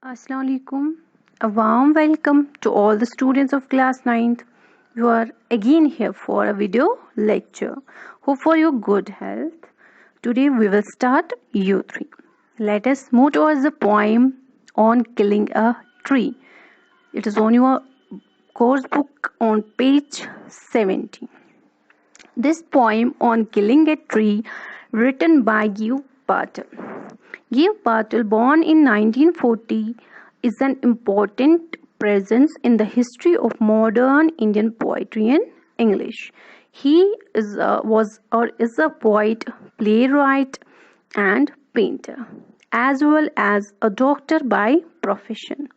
Assalamu alaikum. A warm welcome to all the students of class 9th. You are again here for a video lecture. Hope for your good health. Today we will start U3. Let us move towards the poem on killing a tree. It is on your course book on page 70. This poem on killing a tree written by Giv Patel. Giv Patel, born in 1940, is an important presence in the history of modern Indian poetry in English. He is a poet, playwright, and painter, as well as a doctor by profession.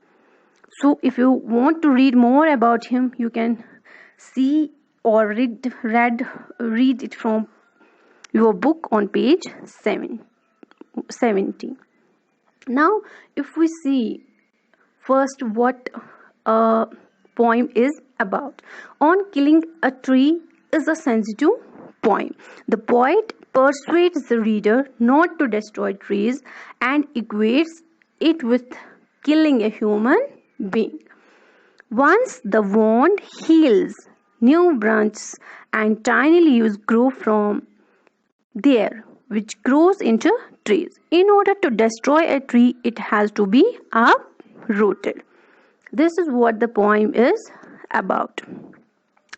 So, if you want to read more about him, you can see or read it from your book on page 70. Now, if we see first what a poem is about. On Killing a Tree is a sensitive poem. The poet persuades the reader not to destroy trees and equates it with killing a human being. Once the wound heals, new branches and tiny leaves grow from there, which grows into trees. In order to destroy a tree, it has to be uprooted. This is what the poem is about.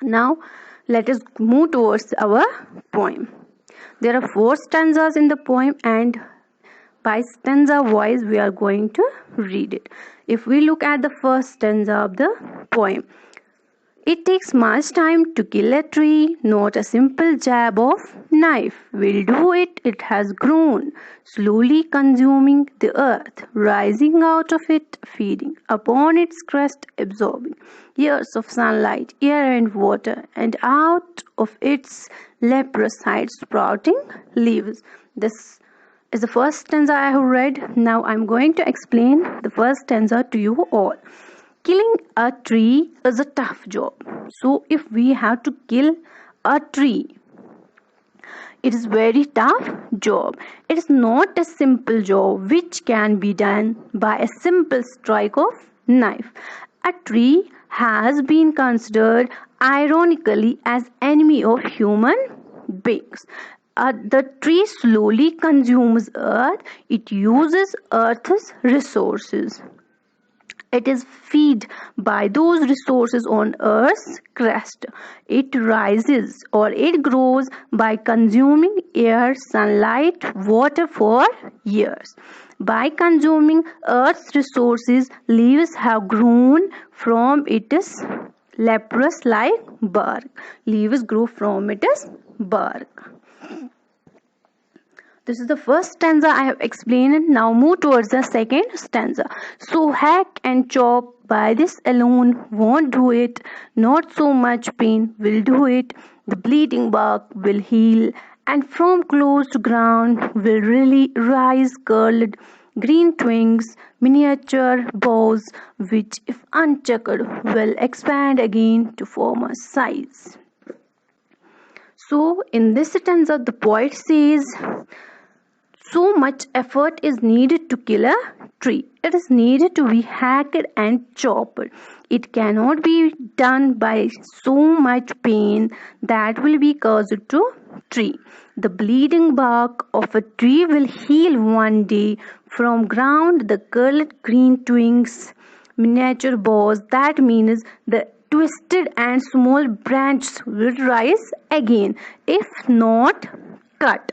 Now, let us move towards our poem. There are 4 stanzas in the poem, and by stanza wise we are going to read it. If we look at the first stanza of the poem, it takes much time to kill a tree, not a simple jab of knife will do it. It has grown, slowly consuming the earth, rising out of it, feeding upon its crest, absorbing years of sunlight, air and water, and out of its leprous side sprouting leaves. This is the first stanza I have read. Now I am going to explain the first stanza to you all. Killing a tree is a tough job. So if we have to kill a tree, it is very tough job. It is not a simple job which can be done by a simple strike of knife. A tree has been considered ironically as enemy of human beings. The tree slowly consumes earth. It uses earth's resources. It is fed by those resources on Earth's crust. It rises or it grows by consuming air, sunlight, water for years. By consuming Earth's resources, leaves have grown from its leprous like bark. Leaves grow from its bark. This is the first stanza I have explained. Now move towards the second stanza. So hack and chop by this alone won't do it. Not so much pain will do it. The bleeding bark will heal, and from closed ground will really rise curled green twigs, miniature boughs, which if unchecked will expand again to form a size. So in this stanza the poet says, so much effort is needed to kill a tree. It is needed to be hacked and chopped. It cannot be done by so much pain that will be caused to tree. The bleeding bark of a tree will heal one day. From ground the curled green twigs, miniature boughs, that means the twisted and small branches will rise again, if not cut.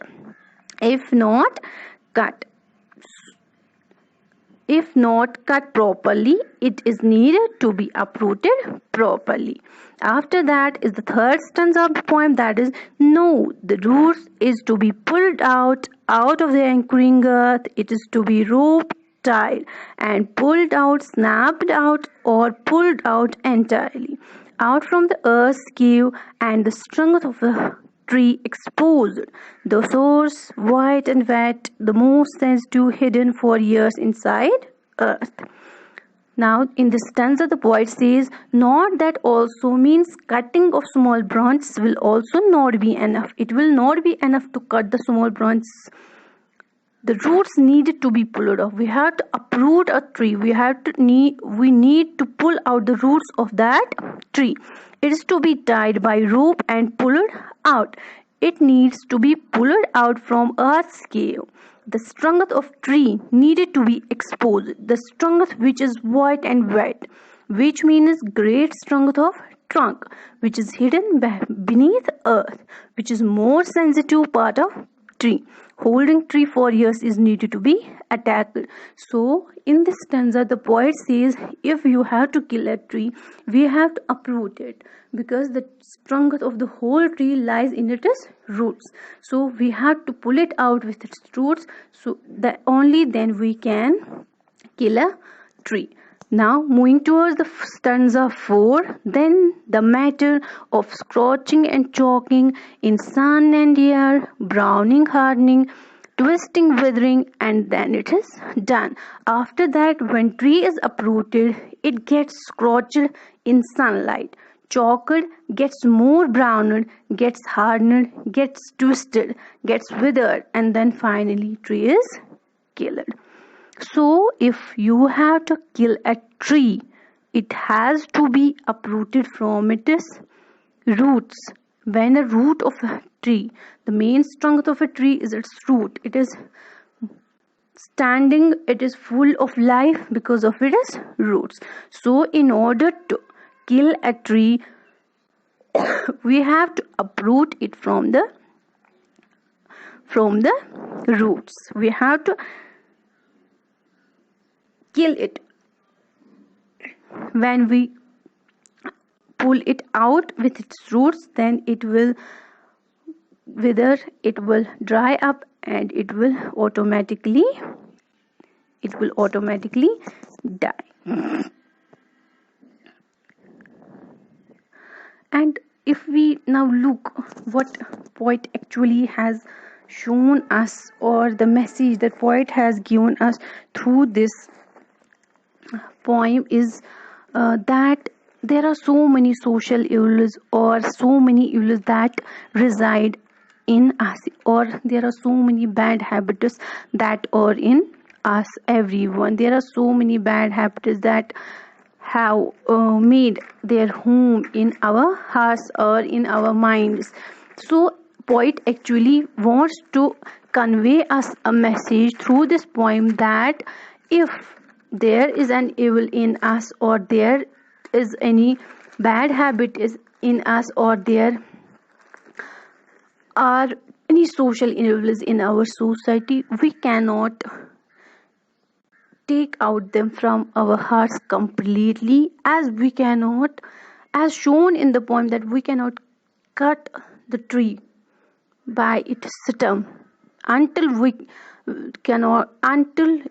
If not cut properly, it is needed to be uprooted properly. After that is the third stanza of the poem, that is, no, the roots is to be pulled out of the anchoring earth. It is to be rope tied and pulled out, snapped out, or pulled out entirely out from the earth's cave, and the strength of the tree exposed, the source white and wet, the most sensitive hidden for years inside earth. Now in this stanza the poet says, not that also means cutting of small branches will also not be enough. It will not be enough to cut the small branches. the roots needed to be pulled off. We have to uproot a tree. We need to pull out the roots of that tree. It is to be tied by rope and pulled out. It needs to be pulled out from earth's cave. The strength of tree needed to be exposed. The strength which is white and wet, which means great strength of trunk, which is hidden beneath earth, which is more sensitive part of tree. Holding tree for years is needed to be attacked. So in this stanza the poet says, if you have to kill a tree, we have to uproot it, because the strength of the whole tree lies in its roots. So we have to pull it out with its roots, so that only then we can kill a tree. Now moving towards the stanza 4, then the matter of scorching and choking in sun and air, browning, hardening, twisting, withering, and then it is done. After that, when tree is uprooted, it gets scorched in sunlight, choked, gets more browned, gets hardened, gets twisted, gets withered, and then finally tree is killed. So if you have to kill a tree, it has to be uprooted from its roots. When a root of a tree, the main strength of a tree is its root. It is standing, it is full of life because of its roots. So in order to kill a tree, we have to uproot it from the roots. We have to kill it. When we pull it out with its roots, then it will wither, it will dry up, and it will automatically die. And if we now look what poet actually has shown us, or the message that poet has given us through this poem, is that there are so many social evils, or so many evils that reside in us, or there are so many bad habits that are in us, everyone. There are so many bad habits that have made their home in our hearts or in our minds. So poet actually wants to convey us a message through this poem, that if there is an evil in us, or there is any bad habit is in us, or there are any social evils in our society, we cannot take out them from our hearts completely, as we cannot, as shown in the poem, that we cannot cut the tree by its stem until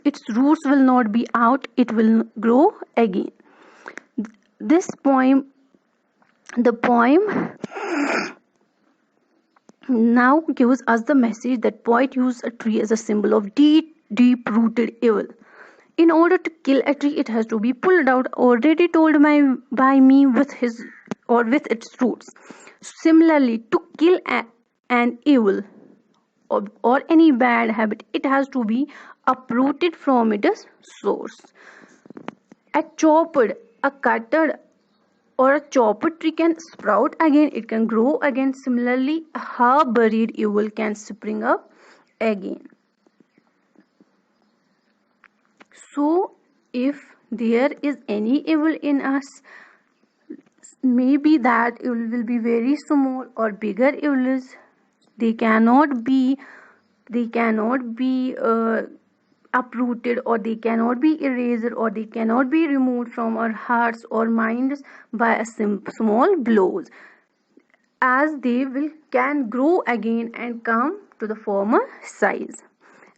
its roots will not be out, it will grow again. The poem now gives us the message that poet used a tree as a symbol of deep rooted evil. In order to kill a tree, it has to be pulled out, already told by me, with its roots. Similarly, to kill an evil or any bad habit, it has to be uprooted from its source. A cutted or a chopped tree can sprout again, it can grow again. Similarly, a half buried evil can spring up again. So if there is any evil in us, maybe that evil will be very small or bigger evils. They cannot be uprooted, or they cannot be erased, or they cannot be removed from our hearts or minds by a small blows, as they can grow again and come to the former size.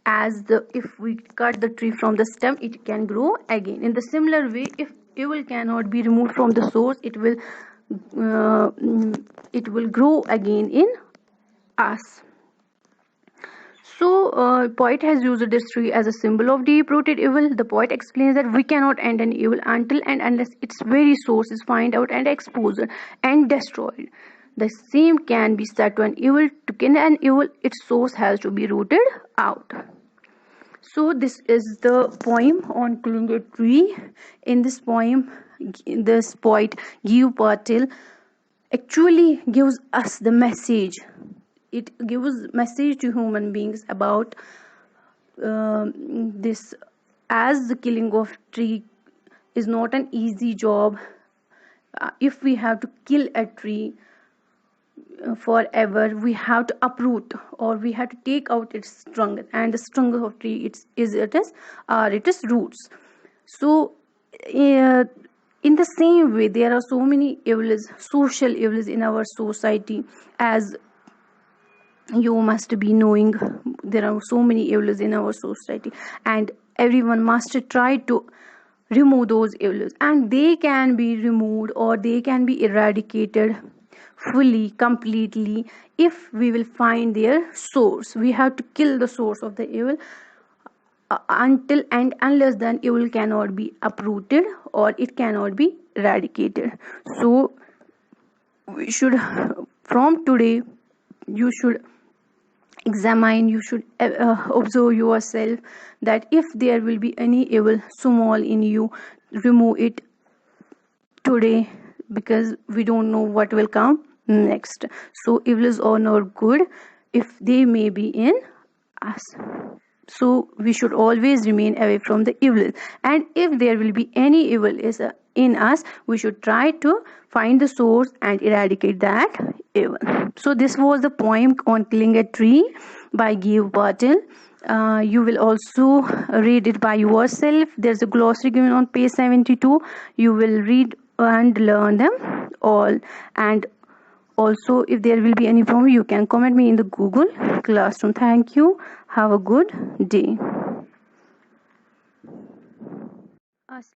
If we cut the tree from the stem, it can grow again. In the similar way, if evil cannot be removed from the source, it will grow again in us. So poet has used this tree as a symbol of deep-rooted evil. The poet explains that we cannot end an evil until and unless its very source is found out and exposed and destroyed. The same can be said to an evil. To kill an evil, its source has to be rooted out. So this is the poem on killing a tree. In this poem, this poet Giyu Patil actually gives us the message. It gives message to human beings about this, as the killing of tree is not an easy job. If we have to kill a tree forever, we have to uproot, or we have to take out its trunk, and the trunk of tree it is roots. So uh, in the same way, there are so many evils, social evils in our society. As you must be knowing, there are so many evils in our society, and everyone must try to remove those evils, and they can be removed, or they can be eradicated fully, completely, if we will find their source. We have to kill the source of the evil, until and unless then evil cannot be uprooted, or it cannot be eradicated. So we should, from today, you should examine, you should observe yourself, that if there will be any evil small in you, remove it today, because we don't know what will come next. So evils are not good if they may be in us. So we should always remain away from the evil, and if there will be any evil is in us, we should try to find the source and eradicate that evil. So this was the poem on killing a tree by Giyu Patil. You will also read it by yourself. There's a glossary given on page 72. You will read and learn them all. And also, if there will be any problem, you can comment me in the Google Classroom. Thank you. Have a good day.